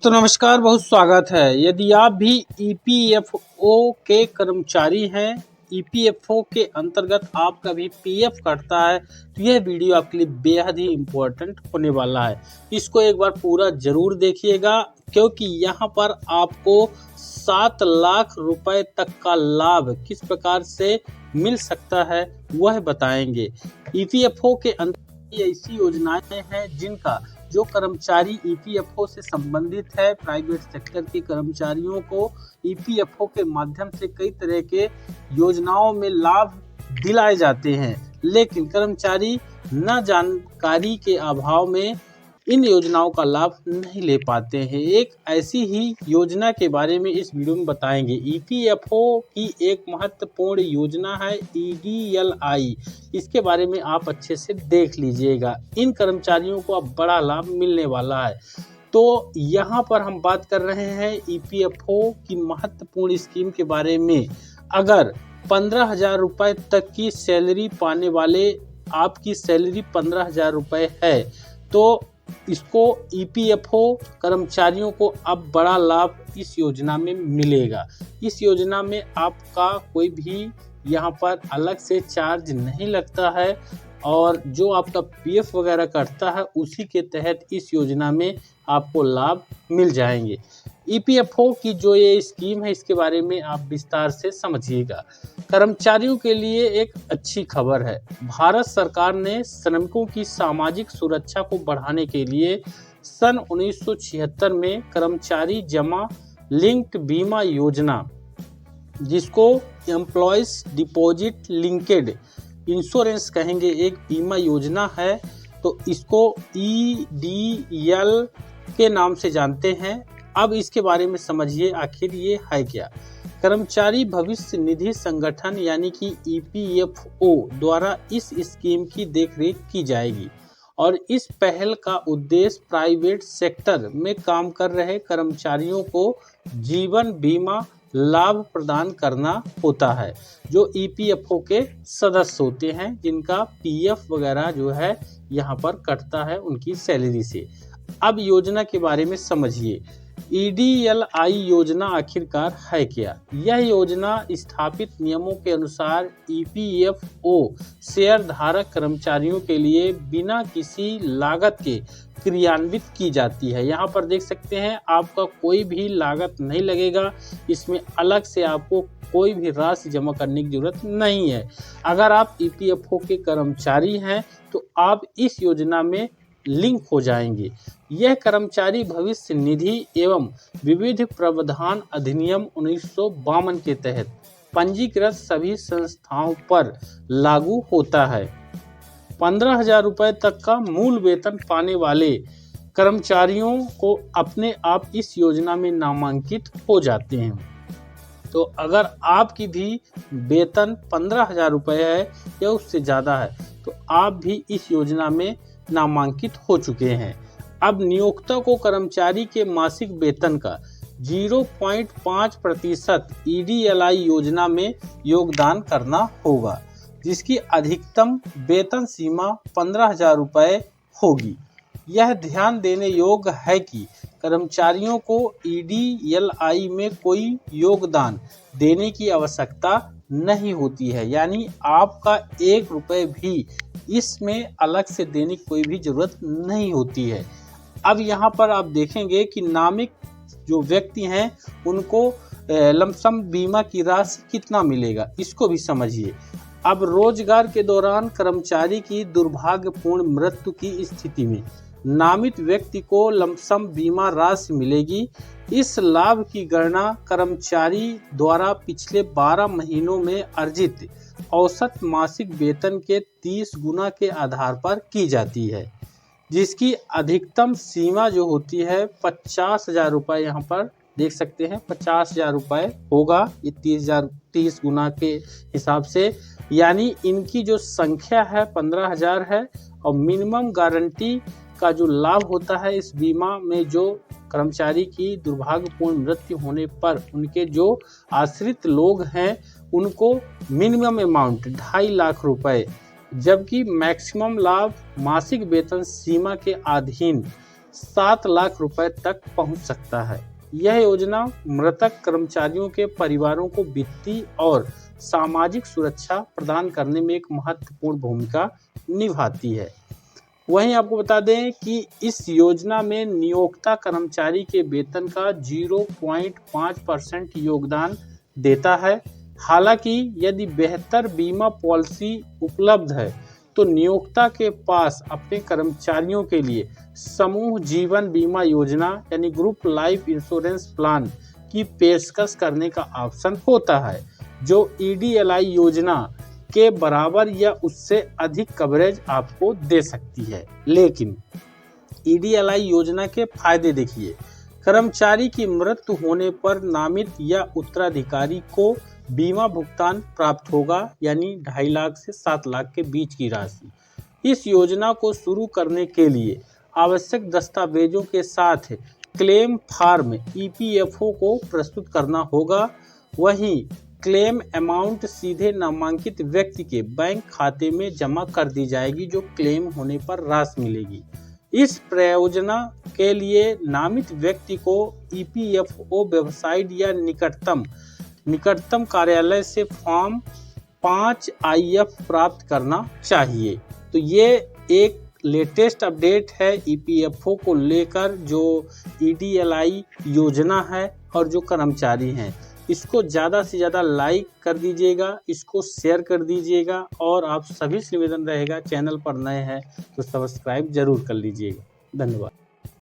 तो नमस्कार, बहुत स्वागत है। यदि आप भी ईपीएफओ के कर्मचारी हैं, ईपीएफओ के अंतर्गत आपका भी पीएफ कटता है, तो यह वीडियो आपके लिए बेहद ही इम्पोर्टेंट होने वाला है। इसको एक बार पूरा जरूर देखिएगा, क्योंकि यहाँ पर आपको 7 लाख रुपए तक का लाभ किस प्रकार से मिल सकता है वह बताएंगे। ईपीएफओ के अंतर्गत ऐसी योजनाएं हैं जिनका जो कर्मचारी ईपीएफओ से संबंधित है, प्राइवेट सेक्टर के कर्मचारियों को ईपीएफओ के माध्यम से कई तरह के योजनाओं में लाभ दिलाए जाते हैं, लेकिन कर्मचारी न जानकारी के अभाव में इन योजनाओं का लाभ नहीं ले पाते हैं। एक ऐसी ही योजना के बारे में इस वीडियो में बताएंगे। ईपीएफओ की एक महत्वपूर्ण योजना है ईडीएलआई। इसके बारे में आप अच्छे से देख लीजिएगा। इन कर्मचारियों को अब बड़ा लाभ मिलने वाला है। तो यहाँ पर हम बात कर रहे हैं ईपीएफओ की महत्वपूर्ण स्कीम के बारे में। अगर 15,000 रुपये तक की सैलरी पाने वाले, आपकी सैलरी 15,000 रुपये है, तो इसको ईपीएफओ कर्मचारियों को अब बड़ा लाभ इस योजना में मिलेगा। इस योजना में आपका कोई भी यहाँ पर अलग से चार्ज नहीं लगता है, और जो आपका पीएफ वगैरह कटता है उसी के तहत इस योजना में आपको लाभ मिल जाएंगे। ईपीएफओ की जो ये स्कीम है, इसके बारे में आप विस्तार से समझिएगा। कर्मचारियों के लिए एक अच्छी खबर है। भारत सरकार ने श्रमिकों की सामाजिक सुरक्षा को बढ़ाने के लिए सन 1976 में कर्मचारी जमा लिंक्ड बीमा योजना, जिसको एम्प्लॉयज डिपॉजिट लिंकेड इंश्योरेंस कहेंगे, एक बीमा योजना है, तो इसको ईडीएल के नाम से जानते हैं। अब इसके बारे में समझिए आखिर ये है क्या। कर्मचारी भविष्य निधि संगठन यानी कि ईपीएफओ द्वारा इस स्कीम की देखरेख की जाएगी, और इस पहल का उद्देश्य प्राइवेट सेक्टर में काम कर रहे कर्मचारियों को जीवन बीमा लाभ प्रदान करना होता है, जो ईपीएफओ के सदस्य होते हैं, जिनका पीएफ वगैरह जो है यहाँ पर कटता है उनकी सैलरी से। अब योजना के बारे में समझिए। ईडीएलआई योजना आखिरकार है क्या। यह योजना स्थापित नियमों के अनुसार ईपीएफओ शेयर धारक कर्मचारियों के लिए बिना किसी लागत के क्रियान्वित की जाती है। यहाँ पर देख सकते हैं, आपका कोई भी लागत नहीं लगेगा। इसमें अलग से आपको कोई भी राशि जमा करने की जरूरत नहीं है। अगर आप ईपीएफओ के कर्मचारी हैं तो आप इस योजना में लिंक हो जाएंगे। यह कर्मचारी भविष्य निधि एवं विविध प्रावधान अधिनियम 1952 के तहत पंजीकृत सभी संस्थाओं पर लागू होता है। 15,000 रुपये तक का मूल वेतन पाने वाले कर्मचारियों को अपने आप इस योजना में नामांकित हो जाते हैं। तो अगर आपकी भी वेतन 15,000 रुपये है या उससे ज़्यादा है, तो आप भी इस योजना में नामांकित हो चुके हैं। अब नियोक्ता को कर्मचारी के मासिक वेतन का 0.5% ईडीएलआई योजना में योगदान करना होगा, जिसकी अधिकतम वेतन सीमा 15,000 रुपये होगी। यह ध्यान देने योग्य है कि कर्मचारियों को ईडीएलआई में कोई योगदान देने की आवश्यकता नहीं होती है, यानी आपका 1 रुपये भी इसमें अलग से देने की कोई भी जरूरत नहीं होती है। अब यहाँ पर आप देखेंगे कि नामित जो व्यक्ति हैं उनको लमसम बीमा की राशि कितना मिलेगा, इसको भी समझिए। अब रोजगार के दौरान कर्मचारी की दुर्भाग्यपूर्ण मृत्यु की स्थिति में नामित व्यक्ति को लमसम बीमा राशि मिलेगी। इस लाभ की गणना कर्मचारी द्वारा पिछले 12 महीनों में अर्जित औसत मासिक वेतन के 30 गुना के आधार पर की जाती है, जिसकी अधिकतम सीमा जो होती है 50,000 रुपये। यहाँ पर देख सकते हैं 50,000 रुपये होगा, ये 30 गुना के हिसाब से, यानी इनकी जो संख्या है 15,000 है। और मिनिमम गारंटी का जो लाभ होता है इस बीमा में, जो कर्मचारी की दुर्भाग्यपूर्ण मृत्यु होने पर उनके जो आश्रित लोग हैं उनको मिनिमम अमाउंट 2.5 लाख रुपए, जबकि मैक्सिमम लाभ मासिक वेतन सीमा के अधीन 7 लाख रुपए तक पहुंच सकता है। यह योजना मृतक कर्मचारियों के परिवारों को वित्तीय और सामाजिक सुरक्षा प्रदान करने में एक महत्वपूर्ण भूमिका निभाती है। वहीं आपको बता दें कि इस योजना में नियोक्ता कर्मचारी के वेतन का 0.5% योगदान देता है। हालांकि यदि बेहतर बीमा पॉलिसी उपलब्ध है तो नियोक्ता के पास अपने कर्मचारियों के लिए समूह जीवन बीमा योजना यानी ग्रुप लाइफ इंश्योरेंस प्लान की पेशकश करने का ऑप्शन होता है, जो ईडीएलआई योजना के बराबर या उससे अधिक कवरेज आपको दे सकती है। लेकिन ईडीएलआई योजना के फायदे देखिए। कर्मचारी की मृत्यु होने पर नामित या उत्तराधिकारी को बीमा भुगतान प्राप्त होगा, यानी 2.5 लाख से 7 लाख के बीच की राशि। इस योजना को शुरू करने के लिए आवश्यक दस्तावेजों के साथ क्लेम फॉर्म ईपीएफओ को प्रस्तुत करना होगा। वहीं क्लेम अमाउंट सीधे नामांकित व्यक्ति के बैंक खाते में जमा कर दी जाएगी, जो क्लेम होने पर राशि मिलेगी। इस परियोजना के लिए नामित व्यक्ति को ईपीएफओ वेबसाइट या निकटतम कार्यालय से फॉर्म 5IF प्राप्त करना चाहिए। तो ये एक लेटेस्ट अपडेट है ईपीएफओ को लेकर, जो ईडीएलआई योजना है और जो कर्मचारी हैं। इसको ज़्यादा से ज़्यादा लाइक कर दीजिएगा, इसको शेयर कर दीजिएगा और आप सभी से निवेदन रहेगा, चैनल पर नए हैं तो सब्सक्राइब जरूर कर लीजिएगा। धन्यवाद।